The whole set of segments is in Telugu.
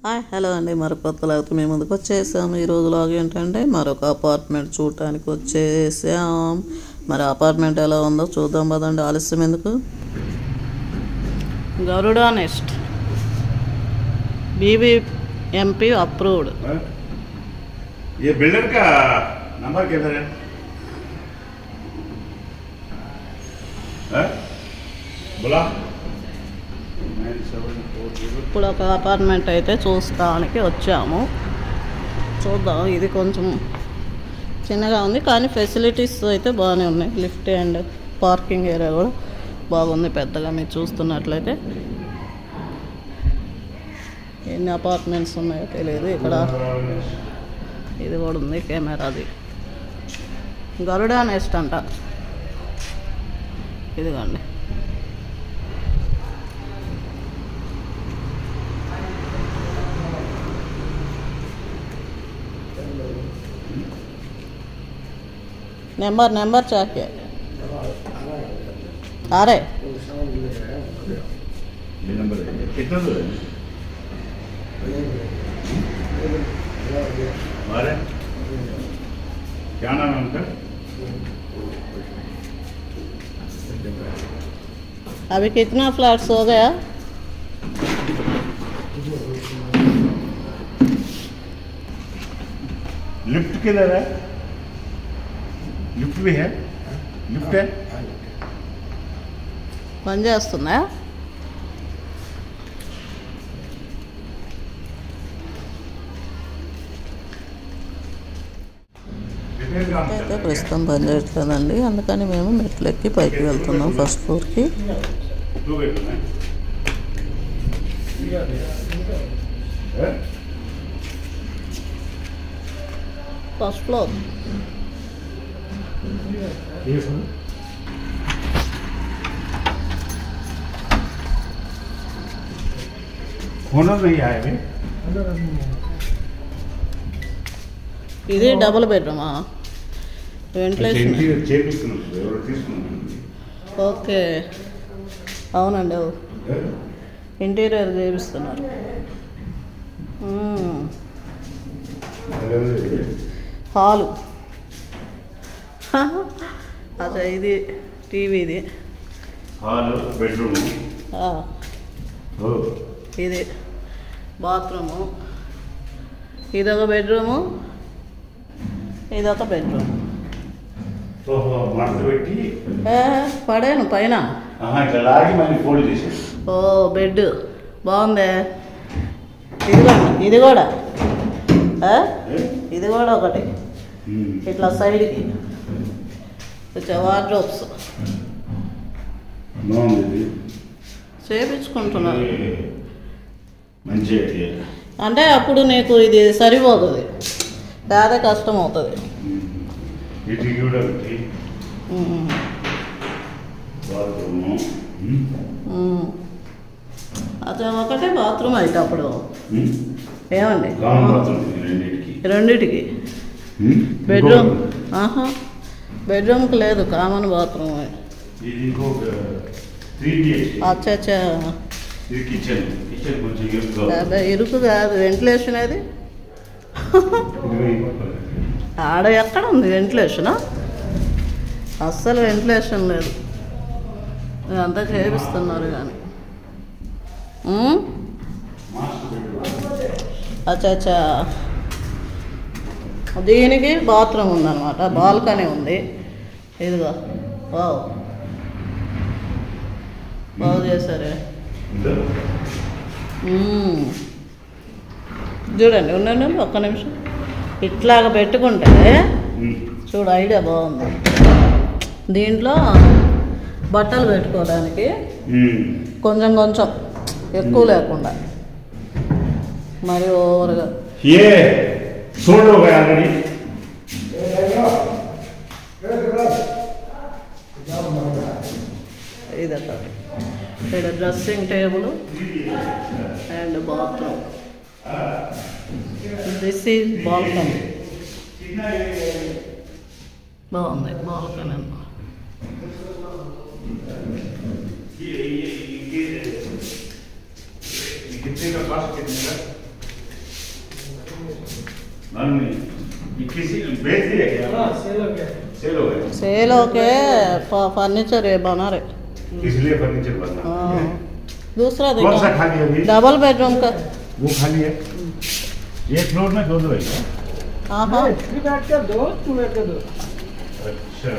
హాయ్ హలో అండి, మరొక కొత్త లాగితే మేము ముందుకు వచ్చేసాము. ఈరోజు లాగ్ ఏంటంటే మరొక అపార్ట్మెంట్ చూడటానికి వచ్చేసాం. మరి అపార్ట్మెంట్ ఎలా ఉందో చూద్దాం పదండి, ఆలస్యం ఎందుకు. Garuda nest BBMP approved. ये बिल्डर का नंबर किधर है? बोला ఇప్పుడు ఒక అపార్ట్మెంట్ అయితే చూస్తానికి వచ్చాము. చూద్దాం. ఇది కొంచెం చిన్నగా ఉంది కానీ ఫెసిలిటీస్ అయితే బాగానే ఉన్నాయి. లిఫ్ట్ అండ్ పార్కింగ్ ఏరియా కూడా బాగుంది పెద్దగా. మీరు చూస్తున్నట్లయితే ఎన్ని అపార్ట్మెంట్స్ ఉన్నాయో తెలియదు. ఇక్కడ ఇది కూడా ఉంది కెమెరాది. గరుడా నెస్ట్ అంట. ఇదిగోండి. नंबर चाहिए आ रहे ये नंबर है कितना दूर है? हमारे क्या नाम है उनका? अभी कितना फ्लैट्स हो गया? लिफ्ट किधर है? लिफ्ट भी है? लिफ्ट है? పని చేస్తుందా? అయితే ప్రస్తుతం పని చేయట్లేదండి, అందుకని మేము మెట్లెక్కి పైకి వెళ్తున్నాం ఫస్ట్ ఫ్లోర్కి. ఫస్ట్ ఫ్లోర్ ఇది డబుల్ బెడ్రూమా? వెంటిలేషన్. ఓకే, అవునండి. ఇంటీరియర్ చేపిస్తున్నారు. హాలు. అచ్చా, ఇది టీవీది. బెడ్రూమ్. ఇది బాత్రూము. ఇదొక బెడ్రూము, ఇదొక బెడ్రూమ్. పడాను పైన. ఓ, బెడ్ బాగుందే. ఇది కూడా ఇది కూడా ఒకటి ఇట్లా సైడ్కి వార్డ్రోబ్స్ చేపించుకుంటున్నారు. అంటే అప్పుడు నీకు ఇది సరిపోతుంది, పేద కష్టం అవుతుంది. అదే ఒకటే బాత్రూమ్ అయితే అప్పుడు ఏమండి? రెండిటికి బెడ్రూమ్. బెడ్రూమ్కి లేదు, కామన్ బాత్రూమ్. అచ్చా అచ్చా, ఇరుకు కాదు. వెంటిలేషన్ అది ఆడ ఎక్కడ ఉంది వెంటిలేషన్? అస్సలు వెంటిలేషన్ లేదు. ఇదంతా చేపిస్తున్నారు కానీ. అచ్చా అచ్చా, దీనికి బాత్రూమ్ ఉందన్నమాట, బాల్కనీ ఉంది. ఇదిగో బాగు చేశారే. చూడండి, ఉండండి ఒక్క నిమిషం. ఇట్లాగ పెట్టుకుంటే చూడు, ఐడియా బాగుంది. దీంట్లో బట్టలు పెట్టుకోవడానికి కొంచెం కొంచెం, ఎక్కువ లేకుండా మరి ఓవర్గా. ఇదొక ఇక్కడ dressing table and bathroom. This is balcony. బాగుంది బాల్కనీ అన్నమాట. कितने का कॉस्ट कितने का? किसी बेच दिया क्या? सेल हो गया। सेल हो के फर्नीचर है बना रहे। इसलिए फर्नीचर बना। हाँ। दूसरा कौन सा खाली है अभी? डबल बेडरूम का वो खाली है। एक फ्लोर में दो है क्या? हाँ हाँ 3 बेड का 2, 2 बेड का 2। अच्छा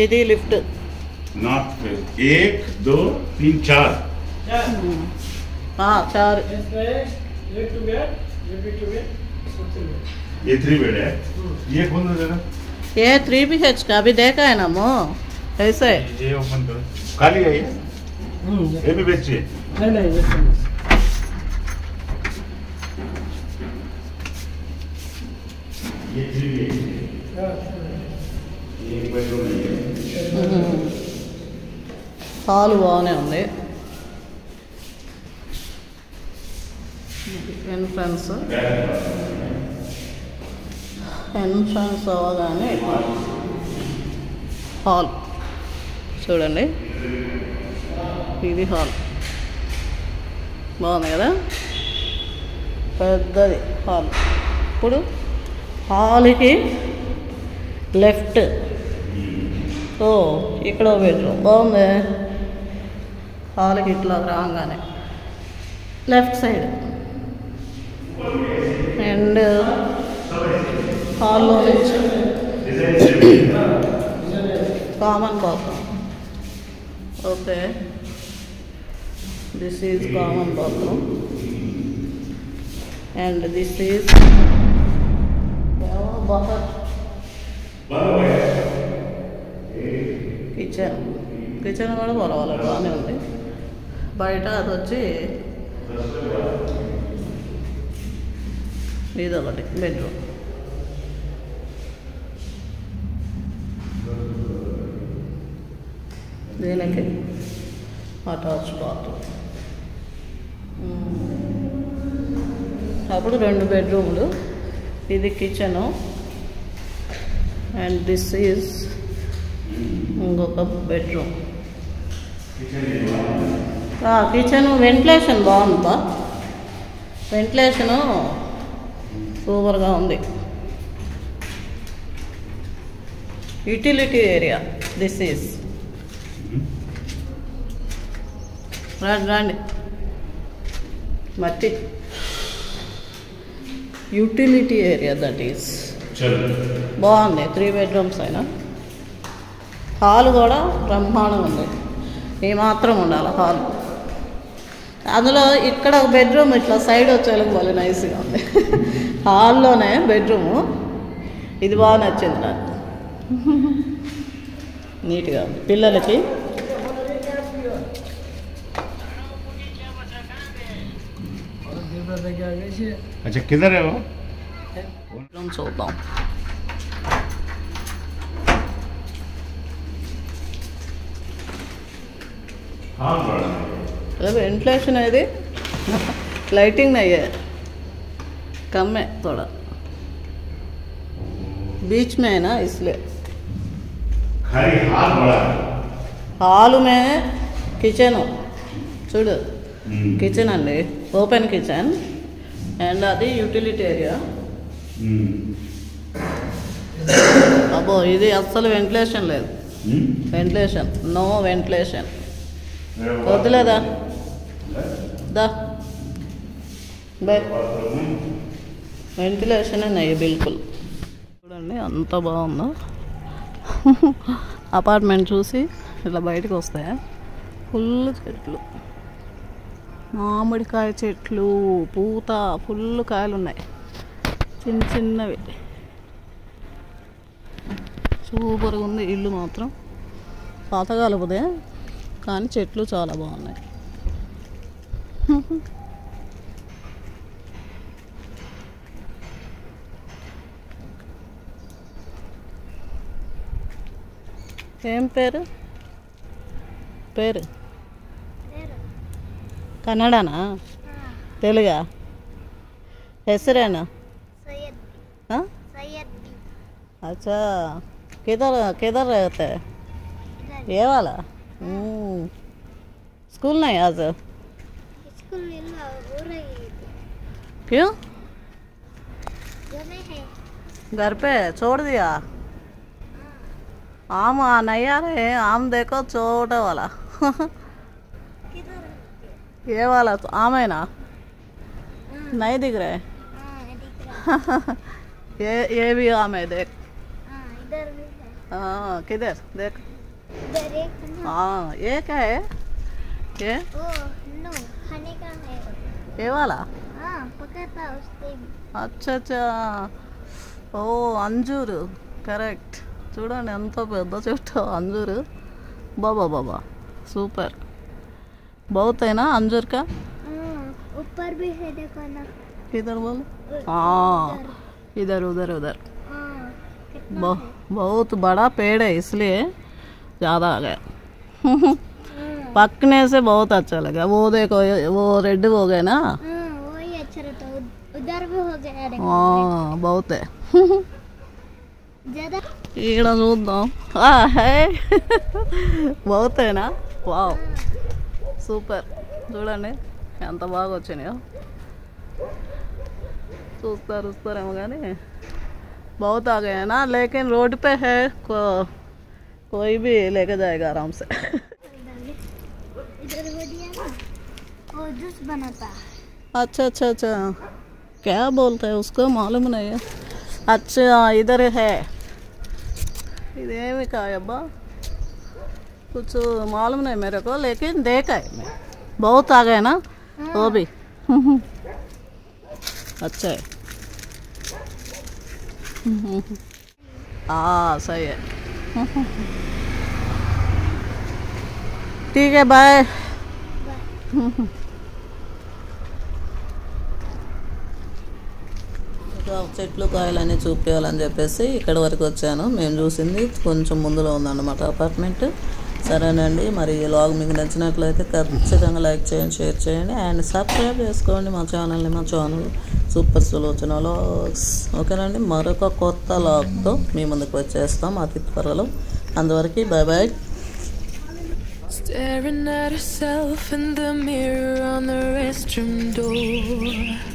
ఇది లిఫ్ట్ नॉर्थ फेस 1 2 3 4 चार इसमें ये 2 बेड, ये भी 2 बेड, सब 3 बेड। ये 3 बेड है। ये खोल दो जरा। ये 3BH का अभी देखा है ना मो ऐसे ये ओपन करो। खाली है ये? ये भी बेचिए। नहीं ये ये 3 बेड ये एक बेडरूम है। హాల్ బాగానే ఉంది ఎంట్రన్స్ అవ్వగానే హాల్ చూడండి ఇది హాల్ బాగుంది కదా పెద్దది హాల్ ఇప్పుడు హాల్కి లెఫ్ట్ సో ఇక్కడ బెడ్రూమ్ బాగుంది హాల్కి ఇట్లా రాగానే లెఫ్ట్ సైడ్ అండ్ హాల్లో నుంచి common bathroom okay this is common bathroom and this is kitchen కూడా పర్వాలేదు బాగానే ఉంది బయట అది వచ్చి ఇదొకటి బెడ్రూమ్ దీనికి అటాచ్ బాత్రూమ్ అప్పుడు 2 బెడ్రూమ్లు ఇది కిచెను అండ్ దిస్ ఈజ్ ఇంకొక బెడ్రూమ్ కిచెన్ వెంటిలేషన్ బాగుందా వెంటిలేషను సూపర్గా ఉంది యూటిలిటీ ఏరియా దిస్ ఈజ్ రండి మట్టి యూటిలిటీ ఏరియా దట్ ఈస్ బాగుంది 3 బెడ్రూమ్స్ అయినా హాల్ కూడా బ్రహ్మాండంగా ఉంది ఈ మాత్రం ఉండాలి హాల్ అందులో ఇక్కడ ఒక బెడ్రూమ్ ఇట్లా సైడ్ వచ్చేలకు భలే నైస్గా ఉంది హాల్లోనే బెడ్రూము ఇది బాగా నచ్చింది నాకు నీట్గా ఉంది పిల్లలకి अच्छा किधर है वो చూద్దాం हाँ बड़ा अरे वेंटिलेशन है ये लाइटिंग नहीं है कम है थोड़ा बीच में है ना इसलिए खाली हाल बड़ा है హాల్ మే కిచెన్ చూడు కిచెన్ అండి ఓపెన్ కిచెన్ అండ్ అది యూటిలిటీ ఏరియా అబ్బో ఇది అస్సలు వెంటిలేషన్ లేదు వెంటిలేషన్ నో వెంటిలేషన్ వద్దులేదా దా బై వెంటిలేషన్ అయ్యి బిల్కుల్ చూడండి అంత బాగుందో అపార్ట్మెంట్ చూసి ఇట్లా బయటకు వస్తాయా ఫుల్ చెట్లు మామిడికాయ చెట్లు పూత ఫుల్ కాయలు ఉన్నాయి చిన్న చిన్నవి సూపర్గా ఉంది ఇల్లు మాత్రం పాతకాలపుదే కానీ చెట్లు చాలా బాగున్నాయి ఏం పేరు పేరు కన్నడనా తెలుగా ಹೆಸರೇನು अच्छा किधर किधर रहते हैं ये वाला स्कूल नहीं आज स्कूल मिलना हो रही है क्यों जो नहीं है घर पे छोड़ दिया आम नहीं आ रहे आम देखो छोटा वाला किधर ये वाला तो आम है ना नहीं दिख रहे दिख रहा ये भी आम है देख इधर भी है हाँ किधर देख इधर एक ना हाँ ये क्या है ये ओ नो खाने का है ये वाला पका था उससे भी अच्छा अच्छा ఓ అంజూరు కరెక్ట్ చూడండి ఎంత పెద్ద చెట్టు అంజూరు బాబా బాబా సూపర్ बहुत है ना अंजूर का ऊपर भी है देखो ना किधर बोलो हाँ इधर उधर उधर बहुत बड़ा पेड़ है इसलिए ज़्यादा आ गया पकने से बहुत अच्छा लगा वो देखो वो रेड हो गए ना वही अच्छा रहता उधर भी हो गया हाँ बहुत है ज्यादा ఇక్కడ చూద్దాం హే बहुत है ना వావ్ సూపర్ చూడండి ఎంత బాగా వచ్చినాయో చూస్తారేమో కానీ बहुत आ गए हैं ना लेकिन रोड पे है कोई भी लेके जाएगा आराम से इधर हो दिया ना वो जूस बनाता अच्छा अच्छा अच्छा क्या बोलते हैं उसको मालूम नहीं है अच्छा इधर है इधर का है अब्बा कुछ मालूम नहीं मेरे को लेकिन देखा है मैं बहुत आ गए ना वो भी अच्छा है हाँ सही है ठीक है बाय చెట్లు కాయలన్నీ చూపించాలని చెప్పేసి ఇక్కడ వరకు వచ్చాను మేము చూసింది కొంచెం ముందులో ఉందన్నమాట అపార్ట్మెంట్ సరేనండి మరి ఈ వ్లాగ్ మీకు నచ్చినట్లయితే ఖచ్చితంగా లైక్ చేయండి షేర్ చేయండి అండ్ సబ్స్క్రైబ్ చేసుకోండి మా ఛానల్ని మా ఛానల్ సూపర్ సులోచన వ్లాగ్స్ ఓకేనండి మరొక కొత్త వ్లాగ్తో మీ ముందుకు వచ్చేస్తాం అతి త్వరలో అంతవరకు bye bye Staring at herself in the mirror on the restroom door.